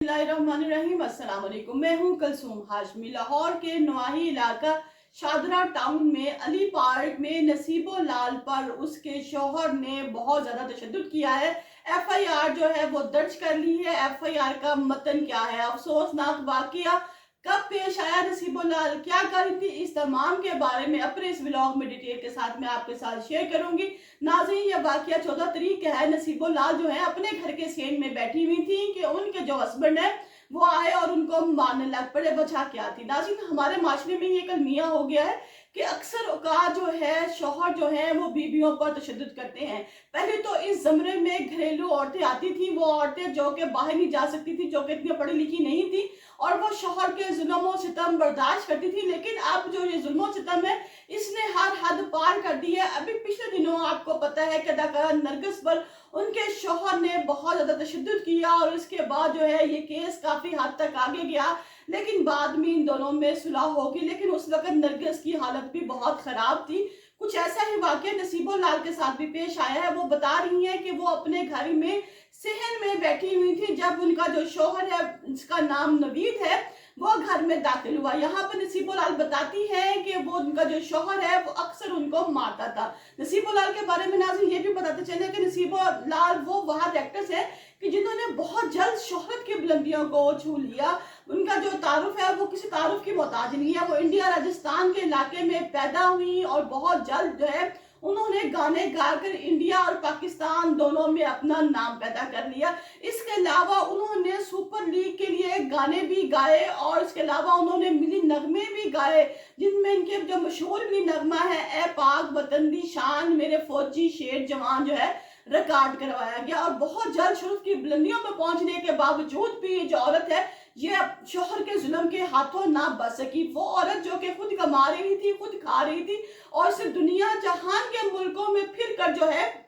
बिस्मिल्लाहिर्रहमानिर्रहीम। अस्सलाम वालेकुम। मैं हूं कलसूम हाशमी। लाहौर के नवाही इलाका शादरा टाउन में अली पार्क में नसीबो लाल पर उसके शौहर ने बहुत ज्यादा तशद्दुद किया है। एफआईआर जो है वो दर्ज कर ली है। एफआईआर का मतन क्या है, अफसोसनाक वाकया कब पेश आया, नसीबो लाल क्या कर रही थी, इस तमाम के बारे में अपने इस व्लॉग में डिटेल के साथ मैं आपके साथ शेयर करूंगी। नाज़रीन, यह वाकया 14 तारीख का है। नसीबो लाल जो है अपने घर के सेन में बैठी हुई थी कि उनके जो हस्बैंड है वो आए और उनको मारने लग पड़े। वजह क्या थी? नाज़रीन, हमारे माशरे में ये कलमिया हो गया है कि अक्सर औकात जो है शौहर जो है वो बीवियों पर तशद्दुद करते हैं। पहले तो इस ज़मरे में घरेलू औरतें आती थी, वो औरतें जो कि बाहर नहीं जा सकती थी, जो कि इतनी पढ़ी लिखी नहीं थी और वो शौहर के जुल्म सितम बर्दाश्त करती थी। लेकिन अब जो ये जुल्म सितम है इसने हर हद पार कर दी है। अभी पिछले दिनों आपको पता है कि अदाकारा नरगिस पर उनके शौहर ने बहुत ज्यादा तशद्दुद किया और इसके बाद जो है ये केस काफी हद तक आगे गया, लेकिन बाद में इन दोनों में सुलह होगी। लेकिन उस वक्त नरगिस की हालत भी बहुत खराब थी। कुछ ऐसा ही वाकया नसीबो लाल के साथ भी पेश आया है। वो बता रही हैं कि वो अपने घर में सहन में बैठी हुई थी जब उनका जो शौहर है, जिसका नाम नवीद है, वो घर में दाखिल हुआ। यहाँ पर नसीबो लाल बताती है कि वो उनका जो शौहर है वो अक्सर उनको मारता था। नसीबो लाल के बारे में नाज़रीन ये भी बताते चले कि नसीबो लाल वो वहाँ एक्ट्रेस है कि जिन्होंने बहुत जल्द शोहरत की बुलंदियों को छू लिया। उनका जो तारुफ है वो किसी तारुफ की मोहताज नहीं है। वो इंडिया राजस्थान के इलाके में पैदा हुई और बहुत जल्द जो है उन्होंने गाने गाकर इंडिया और पाकिस्तान दोनों में अपना नाम पैदा कर लिया। इसके अलावा उन्होंने सुपर लीग के लिए गाने भी गाए और इसके अलावा उन्होंने मिली नगमे भी गाए, जिनमें इनके जो मशहूर भी नगमा है ए पाक वतन दी शान मेरे फौजी शेर जवान जो है रिकॉर्ड करवाया गया। और बहुत जल्द शरीफ की बुलंदियों में पहुंचने के बावजूद भी जो औरत है ये शोहर के जुल्म के हाथों ना बच सकी। वो औरत जो कि खुद कमा रही थी, खुद खा रही थी और सिर्फ दुनिया जहान के मुल्कों में फिर कर जो है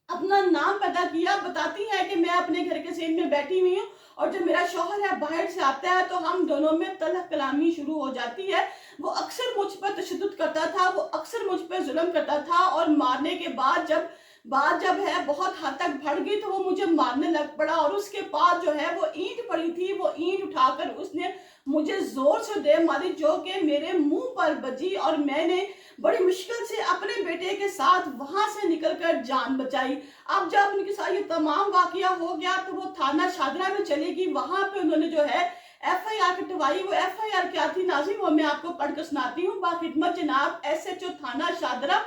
अपना नाम पैदा किया। बताती है कि मैं अपने घर के सेन में बैठी हुई हूँ और जब मेरा शौहर है बाहर से आता है तो हम दोनों में तलख कलामी शुरू हो जाती है। वो अक्सर मुझ पर तशद्दुद करता था, वो अक्सर मुझ पर जुल्म करता था और मारने के बाद जब बात जब है बहुत हद तक बढ़ गई तो वो मुझे मारने लग पड़ा। और उसके बाद जो है वो ईंट पड़ी थी, वो ईंट उठाकर उसने मुझे जोर से दे मारी जो कि मेरे मुंह पर बजी और मैंने बड़ी मुश्किल से अपने बेटे के साथ वहां से निकलकर जान बचाई। अब जब उनके साथ ये तमाम वाकया हो गया तो वो थाना शादरा में चली गई। वहां पे उन्होंने जो है एफआईआर कटवाई। वो एफआईआर क्या थी नाज़रीन वो मैं आपको पढ़कर सुनाती हूँ। बाखिदमत जनाब एसएचओ थाना शादरा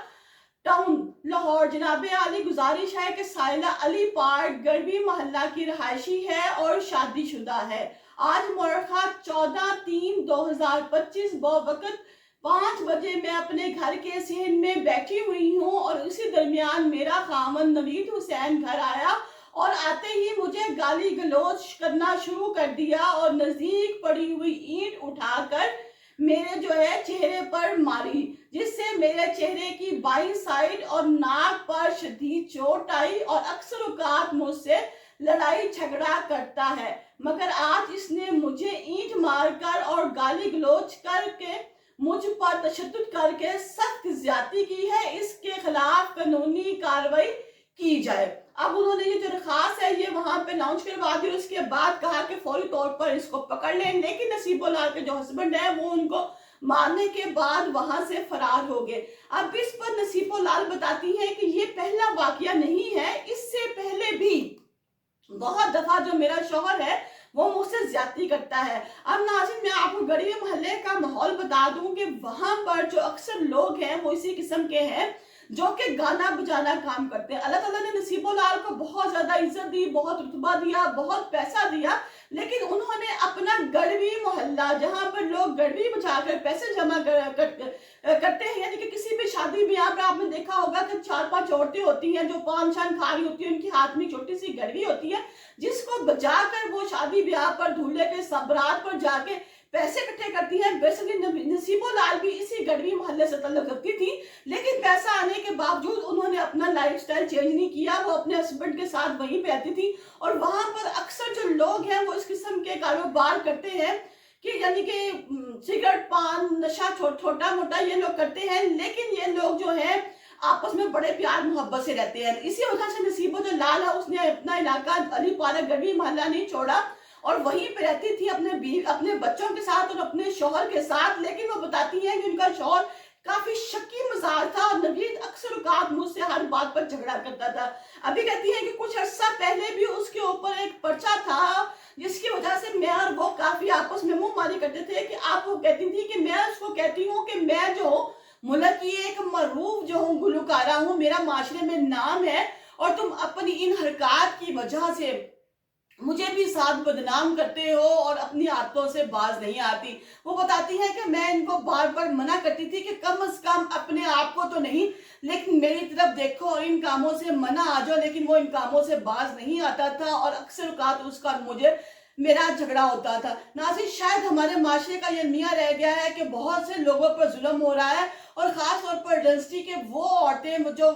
टाउन लाहौर जनाबे आली गुजारिश है कि साइला अली पार्क गरबी मोहल्ला की रहायशी है और शादीशुदा है। आज मोरखा 14/3/2025 वक्त 5 बजे मैं अपने घर के सहन में बैठी हुई हूँ और इसी दरमियान मेरा खामन नवीद हुसैन घर आया और आते ही मुझे गाली गलौज करना शुरू कर दिया और नजदीक पड़ी हुई ईंट उठाकर मेरे जो है चेहरे पर मारी, जिससे मेरे चेहरे की बाईं साइड और नाक पर शदीद चोट आई और अक्सर औकात मुझसे लड़ाई झगड़ा करता है, मगर आज इसने मुझे ईंट मारकर और गाली गलौज करके मुझ पर तशद्दुद करके सख्त ज्यादती की है। इसके खिलाफ कानूनी कार्रवाई की जाए। अब उन्होंने ये जो दरखास्त है ये वहां पे लॉन्च करवा दी। उसके बाद कहा कि फौरी तौर पर इसको पकड़ लें, लेकिन नसीबो लाल के जो हस्बैंड है वो उनको मारने के बाद वहां से फरार हो गए। अब इस पर नसीबो लाल बताती है कि ये पहला वाकया नहीं है, इससे पहले भी बहुत दफा जो मेरा शौहर है वो मुझसे ज्यादती करता है। अब नाज़रीन मैं आपको गरीबी मोहल्ले का माहौल बता दूं कि वहां पर जो अक्सर लोग हैं वो इसी किस्म के हैं जो कि गाना बजाना काम करते हैं। अल्लाह ताला ने नसीबो लाल को बहुत ज्यादा इज्जत दी, बहुत रुतबा दिया, बहुत पैसा दिया, लेकिन उन्होंने अपना गड़वी मोहल्ला जहां पर लोग गड़वी बचाकर पैसे जमा करते हैं, यानी कि किसी भी शादी ब्याह पर आपने देखा होगा कि 4-5 औरतें होती हैं जो पान शान खा रही होती है, उनकी हाथ में छोटी सी गड़वी होती है जिसको बजाकर वो शादी ब्याह पर दूल्हे के सबरात पर जाके पैसे इकट्ठे करती है। बेसिकली नसीबो लाल भी इसी गढ़वी मोहल्ले से तल्लुक रखती थी, लेकिन पैसा आने के बावजूद उन्होंने अपना लाइफस्टाइल चेंज नहीं किया। वो अपने हस्बैंड के साथ वहीं पे रहती थी और वहां पर अक्सर जो लोग हैं वो इस किस्म के कारोबार करते हैं कि यानी कि सिगरेट पान नशा छोटा मोटा ये लोग करते हैं, लेकिन ये लोग जो है आपस में बड़े प्यार मोहब्बत से रहते हैं। इसी वजह से नसीबो जो लाल है उसने अपना इलाका अली पार्क गढ़वी मोहल्ला नहीं छोड़ा और वहीं पे रहती थी अपने बच्चों के साथ और अपने शौहर के साथ। लेकिन वो बताती हैं कि उनका शौहर काफी शक्की मिजाज था और नवीद अक्सर औकात मुझसे हर बात पर झगड़ा करता था। अभी कहती हैं कि कुछ अर्सा पहले भी उसके ऊपर एक पर्चा था जिसकी वजह से मैं और वो काफी आपस में मुंह मारी करते थे कि आप वो कहती थी कि मैं उसको कहती हूँ कि मैं जो हूँ मुल्क की एक मरूफ जो हूँ गुलकारा हूँ, मेरा माशरे में नाम है, और तुम अपनी इन हरकत की वजह से मुझे भी साथ बदनाम करते हो और अपनी आदतों से बाज नहीं आती। वो बताती है कि मैं इनको बार बार मना करती थी कि कम से कम अपने आप को तो नहीं लेकिन मेरी तरफ देखो और इन कामों से मना आ जाओ, लेकिन वो इन कामों से बाज नहीं आता था और अक्सर औकात उसका मुझे मेरा झगड़ा होता था। नाज़रीन, शायद हमारे माशरे का ये मियाँ रह गया है कि बहुत से लोगों पर जुल्म हो रहा है और खास तौर पर डेंसिटी के वो औरतें जो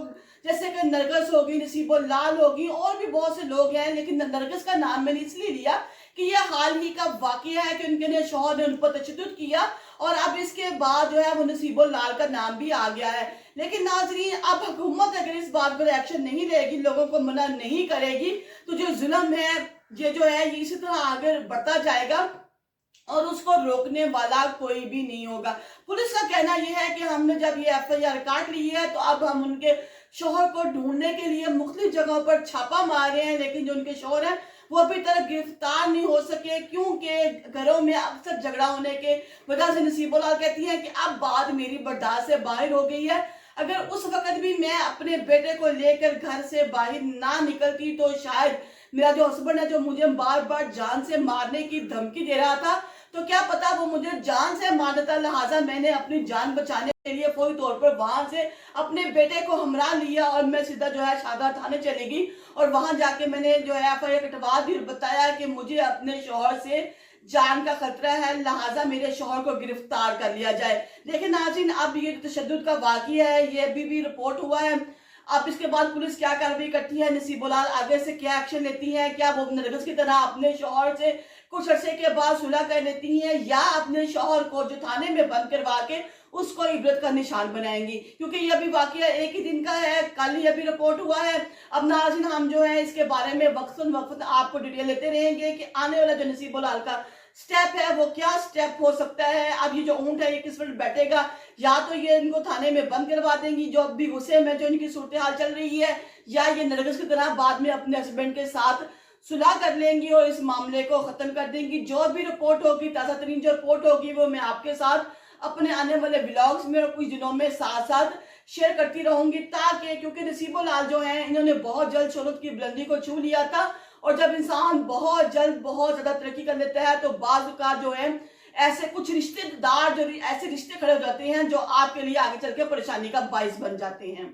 जैसे कि नरगिस होगी, नसीबो लाल होगी और भी बहुत से लोग हैं, लेकिन नरगिस का नाम मैंने इसलिए लिया कि यह हाल ही का वाकया है कि उनके शौहर ने उन पर तशद्दुद किया और अब इसके बाद जो है वो नसीबो लाल का नाम भी आ गया है। लेकिन नाजरीन, अब हुकूमत अगर इस बात पर एक्शन नहीं लेगी, लोगों को मना नहीं करेगी, तो जो जुल्म है ये जो है ये इसी तरह आगे बढ़ता जाएगा और उसको रोकने वाला कोई भी नहीं होगा। पुलिस का कहना यह है कि हमने जब ये FIR काट ली है तो अब हम उनके शौहर को ढूंढने के लिए मुख्तलिफ जगहों पर छापा मार रहे हैं, लेकिन जो उनके शौहर हैं वो अभी तक गिरफ्तार नहीं हो सके क्योंकि घरों में अक्सर झगड़ा होने के वजह से। नसीबो लाल कहती हैं कि अब बात मेरी बर्दाश्त से बाहर हो गई है। अगर उस वक्त भी मैं अपने बेटे को लेकर घर से बाहर ना निकलती तो शायद मेरा जो हस्बैंड है जो मुझे बार बार जान से मारने की धमकी दे रहा था, तो क्या पता वो मुझे जान से मार देता। लिहाजा मैंने अपनी जान बचाने के लिए फौरी तौर पर वहां से अपने बेटे को हमरा लिया और मैं सीधा जो है शादा थाने चली गई और वहां जाके मैंने जो है FIR कटवा दी और बताया कि मुझे अपने शौहर से जान का खतरा है, लिहाजा मेरे शौहर को गिरफ्तार कर लिया जाए। लेकिन नाज़रीन, अब ये तशद्दुद का वाकया है, ये अभी भी रिपोर्ट हुआ है। अब इसके बाद पुलिस क्या कार्रवाई करती है, नसीबो लाल आगे से क्या एक्शन लेती है, क्या वो नरगिस की तरह अपने शौहर से कुछ अरसे के बाद सुलह कर लेती हैं या अपने शौहर को जो थाने में बंद करवा के उसको इबरत का निशान बनाएंगी, क्योंकि ये अभी वाकया एक ही दिन का है, कल ही अभी रिपोर्ट हुआ है। अब नाज़रीन, हम जो है इसके बारे में वक्तन वक्त आपको डिटेल लेते रहेंगे कि आने वाला जो नसीबो लाल का स्टेप है वो क्या स्टेप हो सकता है। अब ये जो ऊंट है ये किस पर बैठेगा, या तो ये इनको थाने में बंद करवा देंगी जो अभी गुस्से में जो इनकी सूरत हाल चल रही है, या ये नरगिस की तरह बाद में अपने हस्बैंड के साथ सुलह कर लेंगी और इस मामले को खत्म कर देंगी। जो भी रिपोर्ट होगी, ताज़ा तरीन जो रिपोर्ट होगी, वो मैं आपके साथ अपने आने वाले ब्लॉग्स में और कुछ दिनों में साथ साथ शेयर करती रहूंगी, ताकि क्योंकि नसीबो लाल जो हैं इन्होंने बहुत जल्द शोहरत की बुलंदी को छू लिया था और जब इंसान बहुत जल्द बहुत ज्यादा तरक्की कर लेता है तो बाज़ का जो है ऐसे कुछ रिश्तेदार जो ऐसे रिश्ते खड़े हो जाते हैं जो आपके लिए आगे चल के परेशानी का बाइस बन जाते हैं।